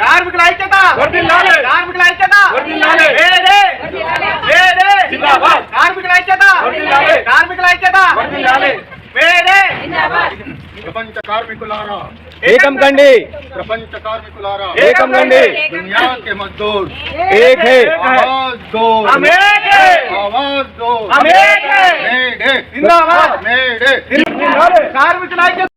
కార్మికుల ఐక్యత కార్మికుల ఐక్యత కార్మికుల ఐక్యత కార్మికుల ఐక్యత ప్రపంచ కార్మికులారా ఏకం కండి ప్రపంచ కార్మికులారా ఏకం కండి दुनिया के मजदूर एक है आवाज दो हम एक हैं आवाज दो हम एक हैं మేడే जिंदाबाद మేడే కార్మికుల ఐక్యత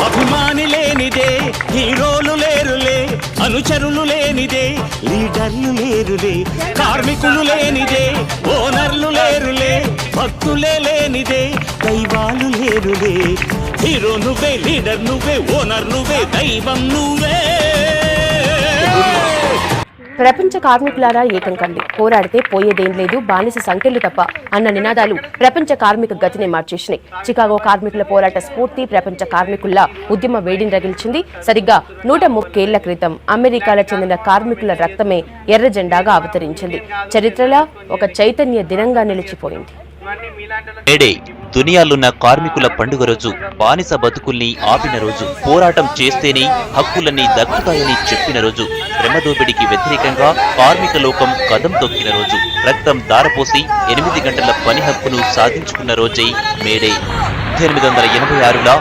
అభిమాని లేనిదే హీరోలు లేరులే అనుచరులు లేనిదే లీడర్లు లేరులే కార్మికులు లేనిదే ఓనర్లు లేరులే భక్తులే లేనిదే దైవాలు లేరులే హీరో నువ్వే లీడర్ నువ్వే ఓనర్ నువ్వే దైవం నువ్వే. ప్రపంచ కార్మికులారా ఏకం కండి, పోరాడితే పోయేదేం లేదు, బానిస సంఖ్యలు తప్ప అన్న నినాదాలు ప్రపంచ కార్మిక గతిని మార్చేసినాయి. చికాగో కార్మికుల పోరాట స్ఫూర్తి ప్రపంచ కార్మికుల ఉద్యమ వేడిని రగిల్చింది. సరిగ్గా 130 ఏళ్ల క్రితం అమెరికాలో చెందిన కార్మికుల రక్తమే ఎర్ర జెండాగా అవతరించింది. చరిత్రలో ఒక చైతన్య దినంగా నిలిచిపోయింది. మేడే దునియాలున్న కార్మికుల పండుగ రోజు, బానిస బతుకుల్ని ఆపిన రోజు, పోరాటం చేస్తేనే హక్కులన్నీ దక్కుతాయని చెప్పిన రోజు, శ్రమ దోపిడీకి వ్యతిరేకంగా కార్మిక లోకం కదం తొక్కిన రోజు, రక్తం దారపోసి 8 గంటల పని హక్కును సాధించుకున్న రోజై మేడే. 1886లా